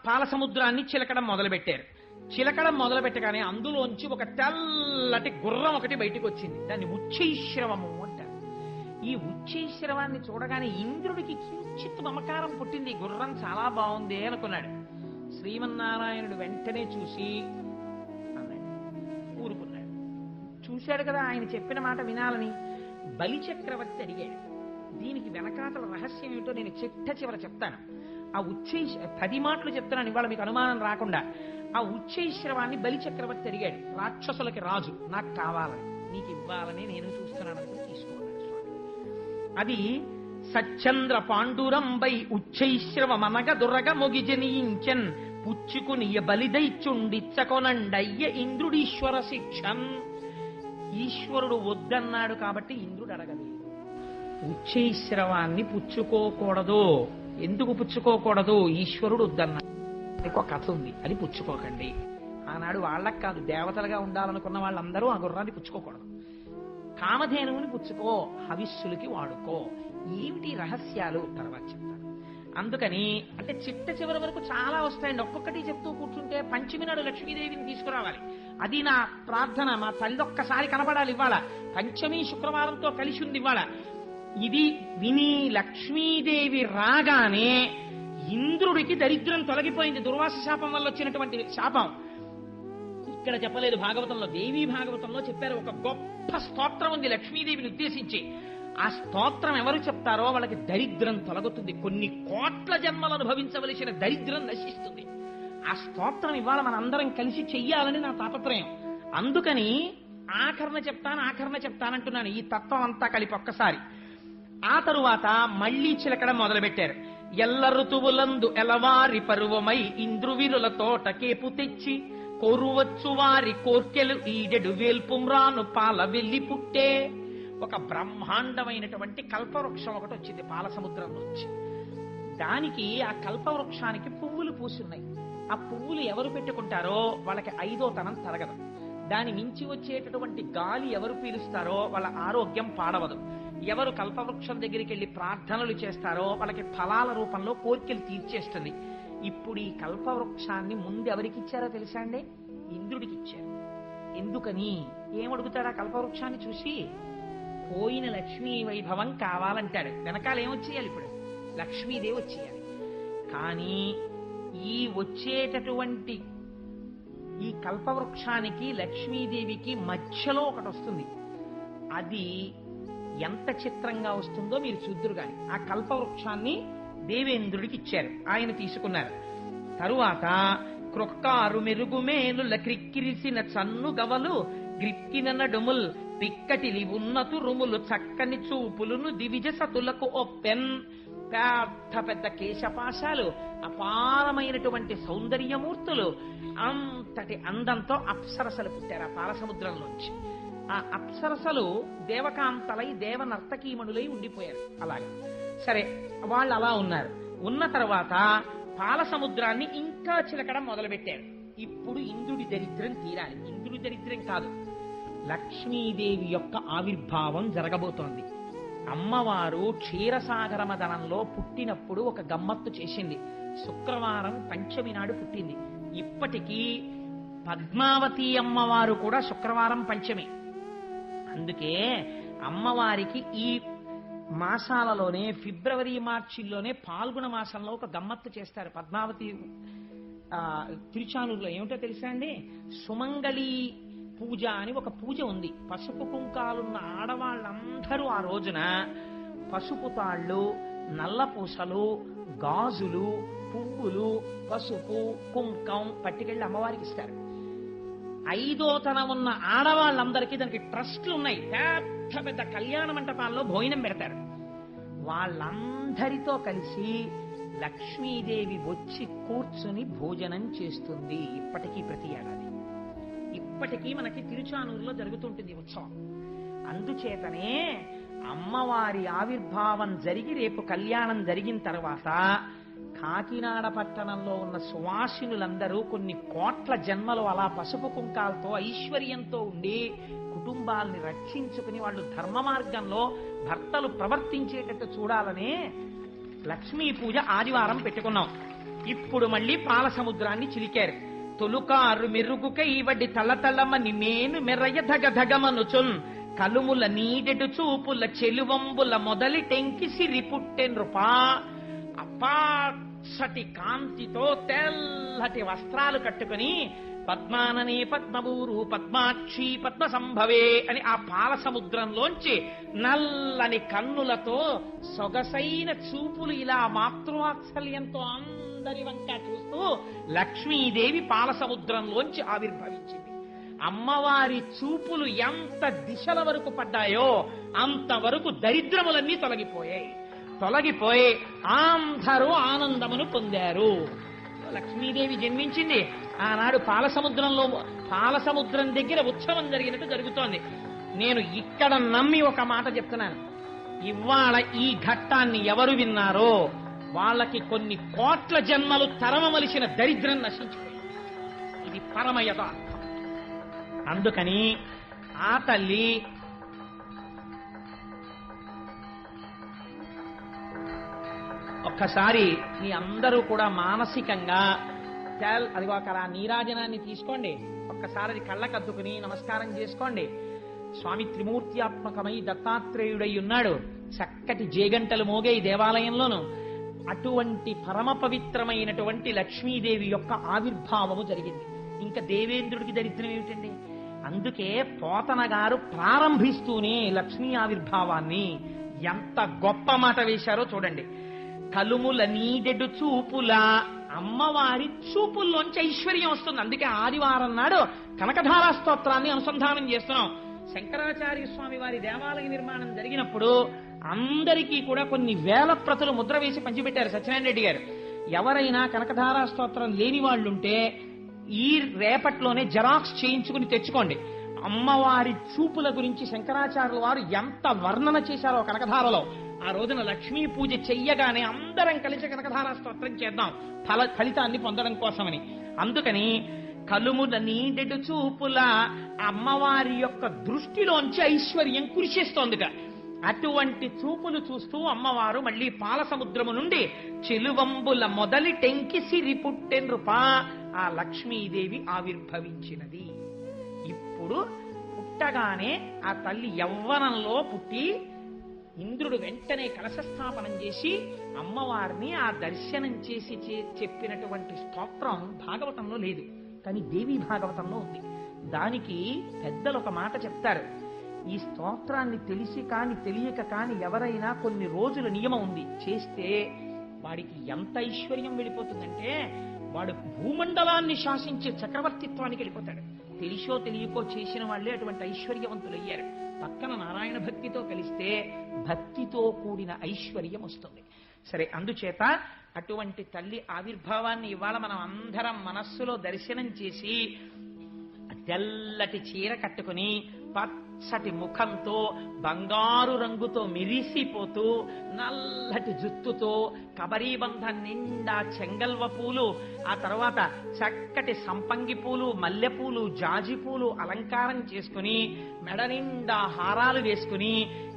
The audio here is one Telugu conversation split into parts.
పాల సముద్రాన్ని చిలకడం మొదలుపెట్టారు. చిలకడం మొదలుపెట్టగానే అందులోంచి ఒక తెల్లటి గుర్రం ఒకటి బయటికి వచ్చింది. దాన్ని ఉచ్చైశ్రవము అంటారు. ఈ ఉచ్చైశ్రవాన్ని చూడగానే ఇంద్రుడికి కించిత్ మమకారం పుట్టింది. గుర్రం చాలా బాగుంది అనుకున్నాడు. శ్రీమన్నారాయణుడు వెంటనే చూసి అన్నాడు, ఊరుకున్నాడు. చూశాడు కదా ఆయన చెప్పిన మాట వినాలని. బలి చక్రవర్తి అడిగాడు. దీనికి వెనకాతల రహస్యం ఏమిటో నేను చిట్ట చెప్తాను. ఆ 10 మాటలు చెప్తున్నాను ఇవాళ మీకు అనుమానం రాకుండా. ఆ ఉచ్చైశ్రవాన్ని బలి చక్రవర్తి అడిగాడు. రాక్షసులకి రాజు, నాకు కావాలని, నీకు ఇవ్వాలని నేను చూస్తున్నాను, తీసుకోవాలి స్వామి. అది సచ్చంద్ర పాండురంబై ఉచ్చైశ్రవమనగ దురగ మొగిజనీంచన్ పుచ్చుకునియ బలిదైచుండిచ్చకొనండయ్య ఇంద్రుడీశ్వర శిక్షన్. ఈశ్వరుడు వద్దన్నాడు కాబట్టి ఇంద్రుడు అడగలేదు. ఉచ్చైశ్రవాన్ని పుచ్చుకోకూడదు. ఎందుకు పుచ్చుకోకూడదు? ఈశ్వరుడు వద్దన్నాడు. ఒక కథ ఉంది, అది పుచ్చుకోకండి. ఆనాడు వాళ్ళకి కాదు, దేవతలుగా ఉండాలనుకున్న వాళ్ళందరూ ఆ గుర్రాన్ని పుచ్చుకోకూడదు. కామధేనువుని పుచ్చుకో, హవిస్సులకి వాడుకో. ఏమిటి రహస్యాలు తర్వాత చెప్తాను. అందుకని అంటే చిట్ట చివరి వరకు చాలా వస్తాయండి. ఒక్కొక్కటి చెప్తూ కూర్చుంటే పంచమి నాడు లక్ష్మీదేవిని తీసుకురావాలి. అది నా ప్రార్థన. మా తల్లి ఒక్కసారి కనపడాలి ఇవాళ. పంచమి శుక్రవారంతో కలిసి ఉంది ఇవాళ. ఇది విని లక్ష్మీదేవి రాగానే ఇంద్రుడికి దరిద్రం తొలగిపోయింది. దుర్వాస శాపం వల్ల వచ్చినటువంటి శాపం ఇక్కడ చెప్పలేదు భాగవతంలో. దేవీ భాగవతంలో చెప్పారు. ఒక గొప్ప స్తోత్రం ఉంది లక్ష్మీదేవిని ఉద్దేశించి. ఆ స్తోత్రం ఎవరు చెప్తారో వాళ్ళకి దరిద్రం తొలగుతుంది. కొన్ని కోట్ల జన్మలు అనుభవించవలసిన దరిద్రం నశిస్తుంది. ఆ స్తోత్రం ఇవాళ మనందరం కలిసి చెయ్యాలని నా తాపత్రయం. అందుకని ఆఖరణ చెప్తానంటున్నాను. ఈ తత్వం అంతా కలిపి ఒక్కసారి. ఆ తరువాత మళ్లీ చిలకడం మొదలుపెట్టారు. ఎల్ల ఋతువులందు ఎలవారి పరువమై ఇంద్రువిరుల తోట కేపు తెచ్చి కోరువచ్చు వారి కోర్కెలు ఈడెడు వేల్పుమ్రాను పాల వెళ్లి పుట్టే. ఒక బ్రహ్మాండమైనటువంటి కల్పవృక్షం ఒకటి వచ్చింది పాల సముద్రం నుంచి. దానికి ఆ కల్పవృక్షానికి పువ్వులు పూసున్నాయి. ఆ పువ్వులు ఎవరు పెట్టుకుంటారో వాళ్ళకి 5వ తనం తరగదు. దాని మించి వచ్చేటటువంటి గాలి ఎవరు పీలుస్తారో వాళ్ళ ఆరోగ్యం పాడవదు. ఎవరు కల్పవృక్షం దగ్గరికి వెళ్లి ప్రార్థనలు చేస్తారో వాళ్ళకి ఫలాల రూపంలో కోరికలు తీర్చేస్తుంది. ఇప్పుడు ఈ కల్పవృక్షాన్ని ముందు ఎవరికి ఇచ్చారో తెలుసా అండి? ఇంద్రుడికి ఇచ్చారు. ఎందుకని? ఏమడుగుతాడు ఆ కల్పవృక్షాన్ని చూసి? పోయిన లక్ష్మీ వైభవం కావాలంటాడు. వెనకాల ఏమొచ్చేయాలి? ఇప్పుడు లక్ష్మీదేవి వచ్చేయాలి. కానీ ఈ వచ్చేటటువంటి ఈ కల్పవృక్షానికి లక్ష్మీదేవికి మధ్యలో ఒకటి వస్తుంది. అది ఎంత చిత్రంగా వస్తుందో మీరు చూద్దురు గాని. ఆ కల్పవృక్షాన్ని దేవేంద్రుడికి ఇచ్చారు. ఆయన తీసుకున్నారు. తరువాత క్రొక్కారు మెరుగుమేనుల క్రిక్కిరిసిన చన్ను గవలు గ్రిక్కిన నడుముల్ పిక్కటిలి ఉన్నతు రుములు చక్కని చూపులును దివిజ సతులకు ఒప్పెన్. పెద్ద పెద్ద కేశపాశాలు, అపారమైనటువంటి సౌందర్యమూర్తులు, అంతటి అందంతో అప్సరసలు పుట్టారు ఆ పాలసముద్రంలోంచి. ఆ అప్సరసలు దేవకాంతలై దేవనర్తకీమణులై ఉండిపోయారు. అలాగే సరే, వాళ్ళు అలా ఉన్నారు. ఉన్న తర్వాత పాల సముద్రాన్ని ఇంకా చిలకడం మొదలుపెట్టారు. ఇప్పుడు ఇంద్రుడి దరిద్రం తీరాలి. ఇంద్రుడి దరిద్రం కాదు, లక్ష్మీదేవి యొక్క ఆవిర్భావం జరగబోతోంది. అమ్మవారు క్షీరసాగర మదనంలో పుట్టినప్పుడు ఒక గమ్మత్తు చేసింది. శుక్రవారం పంచమి నాడు పుట్టింది. ఇప్పటికీ పద్మావతి అమ్మవారు కూడా శుక్రవారం పంచమి. అందుకే అమ్మవారికి ఈ మాసాలలోనే ఫిబ్రవరి మార్చిల్లోనే పాల్గొన మాసంలో ఒక గమ్మత్తు చేస్తారు. పద్మావతి తిరుచానూరులో ఏమిటో తెలుసా అండి? సుమంగళి పూజ అని ఒక పూజ ఉంది. పసుపు కుంకాలున్న ఆడవాళ్ళందరూ ఆ రోజున పసుపు తాళ్ళు, నల్లపూసలు, గాజులు, పువ్వులు, పసుపు, కుంకం పట్టుకెళ్ళి అమ్మవారికి ఇస్తారు. 5వ తనం ఉన్న ఆడవాళ్ళందరికీ దానికి ట్రస్ట్లు ఉన్నాయి. పెద్ద పెద్ద కళ్యాణ మంటపాల్లో భోజనం పెడతారు. వాళ్ళందరితో కలిసి లక్ష్మీదేవి వచ్చి కూర్చుని భోజనం చేస్తుంది. ఇప్పటికీ ప్రతి ఏడాది ఇప్పటికీ మనకి తిరుచానూరులో జరుగుతుంటుంది ఉత్సవం. అందుచేతనే అమ్మవారి ఆవిర్భావం జరిగి రేపు కళ్యాణం జరిగిన తర్వాత కాకినాడ పట్టణంలో ఉన్న సువాసినులందరూ కొన్ని కోట్ల జన్మలు అలా పసుపు కుంకాలతో ఐశ్వర్యంతో ఉండి కుటుంబాల్ని రక్షించుకుని వాళ్ళు ధర్మ మార్గంలో భర్తలు ప్రవర్తించేటట్టు చూడాలని లక్ష్మీ పూజ ఆదివారం పెట్టుకున్నాం. ఇప్పుడు మళ్ళీ పాల సముద్రాన్ని చిలికారు. తొలుకారు మెరుగుకై వడ్డి తలతలమని మేను మెరయ ధగ ధగమనుచున్ కలుముల నీడెడు చూపుల చెలువంబుల మొదలి టెంకి సిరి పుట్టెన్రుపా. అపాసటి కాంతితో తెల్లటి వస్త్రాలు కట్టుకుని పద్మాననే పద్మభూరు పద్మాక్షి పద్మ సంభవే అని ఆ పాల సముద్రంలోంచి నల్లని కన్నులతో సొగసైన చూపులు ఇలా మాతృవాత్సల్యంతో అందరి వంక చూస్తూ లక్ష్మీదేవి పాల సముద్రంలోంచి ఆవిర్భవించింది. అమ్మవారి చూపులు ఎంత దిశల వరకు పడ్డాయో అంతవరకు దరిద్రములన్నీ తొలగిపోయి అందరూ ఆనందమును పొందారు. లక్ష్మీదేవి జన్మించింది. ఆనాడు పాల సముద్రం దగ్గర ఉత్సవం జరిగినట్టు జరుగుతోంది. నేను ఇక్కడ నమ్మి ఒక మాట చెప్తున్నాను. ఇవాళ ఈ ఘట్టాన్ని ఎవరు విన్నారో వాళ్ళకి కొన్ని కోట్ల జన్మలు తరమవలసిన దరిద్రం నశించిపోయింది. ఇది పరమ యథార్థం. అందుకని ఆ తల్లి ఒక్కసారి మీ అందరూ కూడా మానసికంగా అదిగో అక్కడ నీరాజనాన్ని తీసుకోండి. ఒక్కసారి అది కళ్ళకద్దుకుని నమస్కారం చేసుకోండి. స్వామి త్రిమూర్త్యాత్మకమై దత్తాత్రేయుడై ఉన్నాడు. చక్కటి జేగంటలు మోగే ఈ దేవాలయంలోను. అటువంటి పరమ పవిత్రమైనటువంటి లక్ష్మీదేవి యొక్క ఆవిర్భావము జరిగింది. ఇంకా దేవేంద్రుడికి దరిద్రం ఏమిటండి? అందుకే పోతన గారు ప్రారంభిస్తూనే లక్ష్మీ ఆవిర్భావాన్ని ఎంత గొప్ప మాట వేశారో చూడండి. కలుముల నీడెడు చూపుల, అమ్మవారి చూపుల్లోంచి ఐశ్వర్యం వస్తుంది. అందుకే ఆదివారం నాడు కనకధారా స్తోత్రాన్ని అనుసంధానం చేస్తున్నాం. శంకరాచార్య స్వామి వారి దేవాలయ నిర్మాణం జరిగినప్పుడు అందరికీ కూడా కొన్ని వేల ప్రతులు ముద్ర వేసి పంచిపెట్టారు సత్యనారాయణ రెడ్డి గారు. ఎవరైనా కనకధారా స్తోత్రం లేని వాళ్ళుంటే ఈ రేపట్లోనే జెరాక్స్ చేయించుకుని తెచ్చుకోండి. అమ్మవారి చూపుల గురించి శంకరాచార్యుల వారు ఎంత వర్ణన చేశారో కనకధారలో. ఆ రోజున లక్ష్మీ పూజ చెయ్యగానే అందరం కలిసి కనకధారా స్తోత్రం చేద్దాం ఫలితాన్ని పొందడం కోసమని. అందుకని కలుముల నీడెడు చూపుల అమ్మవారి యొక్క దృష్టిలోంచి ఐశ్వర్యం కురిసేస్తోందిట. అటువంటి చూపులు చూస్తూ అమ్మవారు మళ్లీ పాల సముద్రము నుండి చెలువంబుల మొదలి టెంకి సిరి పుట్టెన్రుపా ఆ లక్ష్మీదేవి ఆవిర్భవించినది. ఇప్పుడు పుట్టగానే ఆ తల్లి యవ్వనంలో పుట్టి ఇంద్రుడు వెంటనే కలశస్థాపనం చేసి అమ్మవారిని ఆ దర్శనం చేసి చెప్పినటువంటి స్తోత్రం భాగవతంలో లేదు, కానీ దేవీ భాగవతంలో ఉంది. దానికి పెద్దలు ఒక మాట చెప్తారు. ఈ స్తోత్రాన్ని తెలిసి కాని తెలియక కాని ఎవరైనా కొన్ని రోజుల నియమం ఉంది చేస్తే వాడికి ఎంత ఐశ్వర్యం వెళ్ళిపోతుందంటే వాడు భూమండలాన్ని శాసించే చక్రవర్తిత్వానికి వెళ్ళిపోతాడు. తెలిసో తెలియకో చేసిన వాళ్లే అటువంటి ఐశ్వర్యవంతులయ్యారు. పక్కన నారాయణ భక్తితో కలిస్తే భక్తితో కూడిన ఐశ్వర్యం వస్తుంది. సరే, అందుచేత అటువంటి తల్లి ఆవిర్భావాన్ని ఇవాళ మనం అందరం మనస్సులో దర్శనం చేసి తెల్లటి చీర కట్టుకుని పచ్చటి ముఖంతో బంగారు రంగుతో మెరిసిపోతూ నల్లటి జుత్తుతో కబరీబంధం నిండా చెంగల్వ పూలు, ఆ తర్వాత చక్కటి సంపంగి పూలు, మల్లెపూలు, జాజి పూలు అలంకారం చేసుకుని మెడ నిండా హారాలు వేసుకుని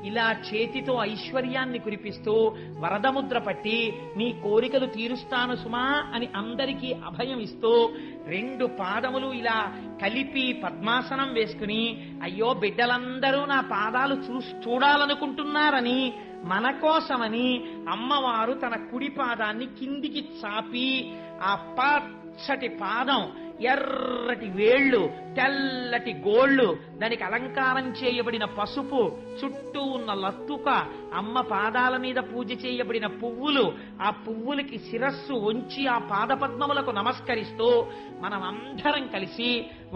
ఇలా చేతితో ఐశ్వర్యాన్ని కురిపిస్తూ వరదముద్ర పట్టి నీ కోరికలు తీరుస్తాను సుమా అని అందరికీ అభయం ఇస్తూ 2 పాదములు ఇలా కలిపి పద్మాసనం వేసుకుని అయ్యో బిడ్డలందరూ నా పాదాలు చూడాలనుకుంటున్నారని మన కోసమని అమ్మవారు తన కుడి పాదాన్ని కిందికి చాపి ఆ పచ్చటి పాదం, ఎర్రటి వేళ్లు, తెల్లటి గోళ్లు, దానికి అలంకారం చేయబడిన పసుపు, చుట్టూ ఉన్న లత్తుక, అమ్మ పాదాల మీద పూజ చేయబడిన పువ్వులు, ఆ పువ్వులకి శిరస్సు ఉంచి ఆ పాదపద్మములకు నమస్కరిస్తూ మనం అందరం కలిసి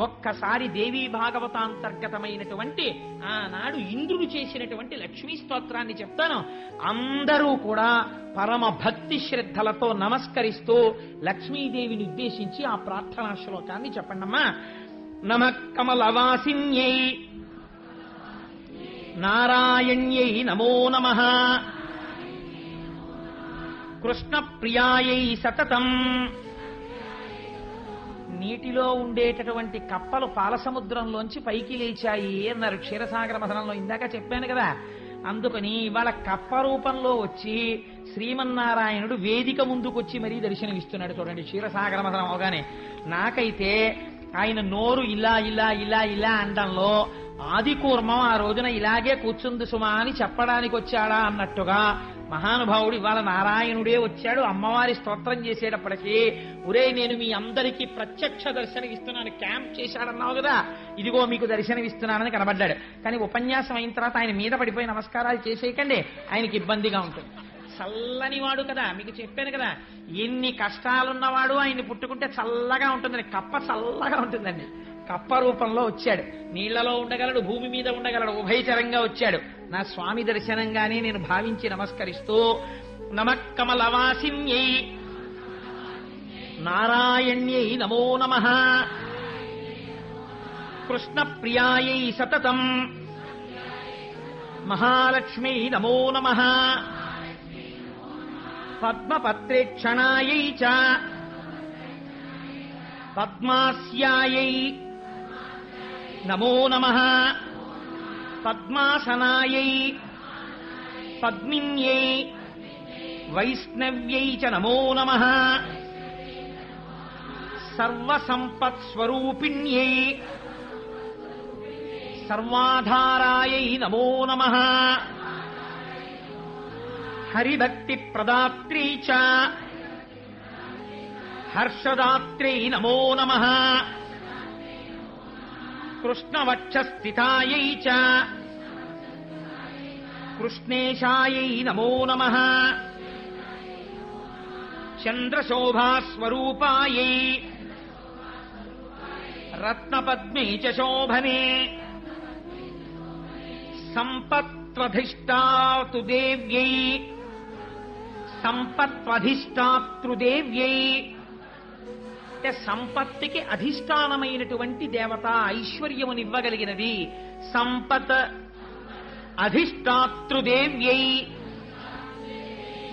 ఒక్కసారి దేవీ భాగవతాంతర్గతమైనటువంటి ఆనాడు ఇంద్రుడు చేసినటువంటి లక్ష్మీ స్తోత్రాన్ని చెప్తాను. అందరూ కూడా పరమ భక్తి శ్రద్ధలతో నమస్కరిస్తూ లక్ష్మీదేవిని ఉద్దేశించి ఆ ప్రార్థనా శ్లోకాన్ని చెప్పండమ్మా. నమః కమలవాసిన్యై నారాయణ్యై నమో నమః కృష్ణ ప్రియాయై సతతం. నీటిలో ఉండేటటువంటి కప్పలు పాలసముద్రంలోంచి పైకి లేచాయి అన్నారు క్షీరసాగర మథనంలో. ఇందాక చెప్పాను కదా, అందుకని ఇవాళ కప్ప రూపంలో వచ్చి శ్రీమన్నారాయణుడు వేదిక ముందుకొచ్చి మరీ దర్శనమిస్తున్నాడు. చూడండి, క్షీరసాగర మథనం అవగానే నాకైతే ఆయన నోరు ఇలా ఇలా ఇలా ఇలా అనడంలో ఆదికూర్మం ఆ రోజున ఇలాగే కూర్చుంది సుమా అని చెప్పడానికి వచ్చాడా అన్నట్టుగా మహానుభావుడు ఇవాళ నారాయణుడే వచ్చాడు. అమ్మవారి స్తోత్రం చేసేటప్పటికీ ఒరే నేను మీ అందరికీ ప్రత్యక్ష దర్శనం ఇస్తున్నాను, క్యాంప్ చేశాడన్నావు కదా, ఇదిగో మీకు దర్శనం ఇస్తున్నానని కనబడ్డాడు. కానీ ఉపన్యాసం అయిన తర్వాత ఆయన మీద పడిపోయి నమస్కారాలు చేసేయకండి, ఆయనకి ఇబ్బందిగా ఉంటుంది. చల్లనివాడు కదా, మీకు చెప్పాను కదా, ఎన్ని కష్టాలున్నవాడు ఆయన్ని పుట్టుకుంటే చల్లగా ఉంటుందని. కప్ప చల్లగా ఉంటుందండి. కప్ప రూపంలో వచ్చాడు, నీళ్లలో ఉండగలడు, భూమి మీద ఉండగలడు, ఉభయచరంగా వచ్చాడు. నా స్వామి దర్శనంగానే నేను భావించి నమస్కరిస్తూ నమఃకమలవాసిన్యై నారాయణ్యై నమో నమః కృష్ణ ప్రియాయై సతతం మహాలక్ష్మీ నమో నమః పద్మపత్రేక్షణాయై చ పద్మాస్యాయై నమో నమః పద్మాసనాయై పద్మిన్యై వైష్ణవ్యై చ నమో నమః సర్వసంపత్స్వరూపిణ్యై సర్వాధారాయై నమో నమః హరిభక్తి ప్రదాత్రీ చ హర్షదాత్రీ నమో నమః కృష్ణవక్షస్థితాయై చ కృష్ణేశాయై నమో నమః చంద్రశోభాస్వరూపాయై రత్నపద్మే చ శోభనే సంపత్వధిష్టాతృదేవ్యై సంపత్వధిష్టాతృదేవ్యై అంటే సంపత్తికి అధిష్టానమైనటువంటి దేవత, ఐశ్వర్యమునివ్వగలిగినది. సంపత్ అధిష్టాతృదేవ్యై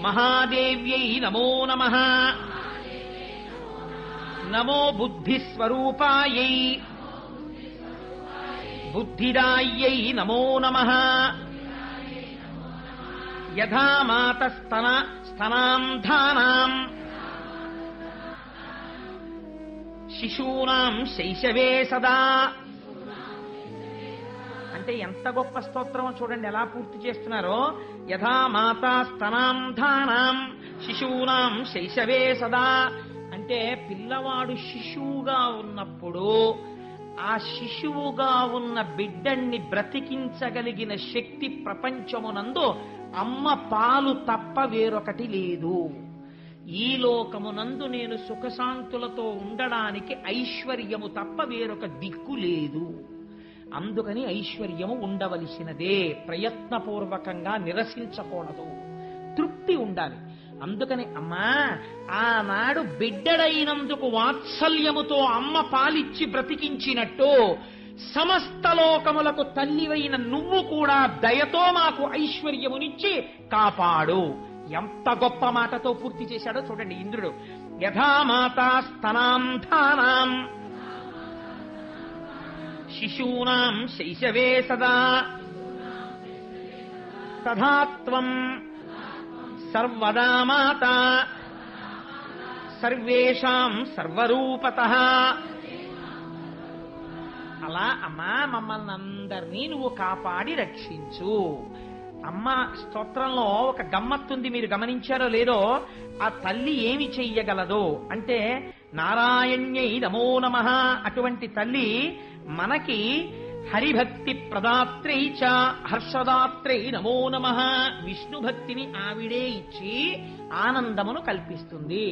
మహాదేవ్యై నమో నమః నమో బుద్ధిస్వరూపాయై బుద్ధిదాయ్యై నమో నమః యథా మాతస్తనాంధానాం శిశూనాం శైశవే సదా. అంటే ఎంత గొప్ప స్తోత్రమో చూడండి, ఎలా పూర్తి చేస్తున్నారో. యథా మాతా స్తనాంధానాం శిశూనాం శైశవే సదా అంటే పిల్లవాడు శిశువుగా ఉన్నప్పుడు ఆ శిశువుగా ఉన్న బిడ్డన్ని బ్రతికించగలిగిన శక్తి ప్రపంచమునందు అమ్మ పాలు తప్ప వేరొకటి లేదు. ఈ లోకమునందు నేను సుఖశాంతులతో ఉండడానికి ఐశ్వర్యము తప్ప వేరొక దిక్కు లేదు. అందుకని ఐశ్వర్యము ఉండవలసినదే, ప్రయత్నపూర్వకంగా నిరసించకూడదు, తృప్తి ఉండాలి. అందుకని అమ్మా ఆనాడు బిడ్డడైనందుకు వాత్సల్యముతో అమ్మ పాలిచ్చి బ్రతికించినట్టు సమస్త లోకములకు తల్లివైన నువ్వు కూడా దయతో మాకు ఐశ్వర్యమునిచ్చి కాపాడు. ఎంత గొప్ప మాటతో పూర్తి చేశాడో చూడండి ఇంద్రుడు. యథా మాతా స్తనాంధానాం శిశూనాం శైశవే సదా తథా త్వం సర్వదా మాతా సర్వేషాం సర్వరూపతః. అలా అమ్మా మమ్మల్ని అందరినీ నువ్వు కాపాడి రక్షించు. అమ్మ స్తోత్రంలో ఒక గమ్మత్తుంది, మీరు గమనించారో లేదో. ఆ తల్లి ఏమి చెయ్యగలదో అంటే నారాయణ్యై నమో నమః అటువంటి తల్లి మనకి హరిభక్తి ప్రదాత్రై చ హర్షదాత్రై నమో నమః విష్ణు భక్తిని ఆవిడే ఇచ్చి ఆనందమును కల్పిస్తుంది.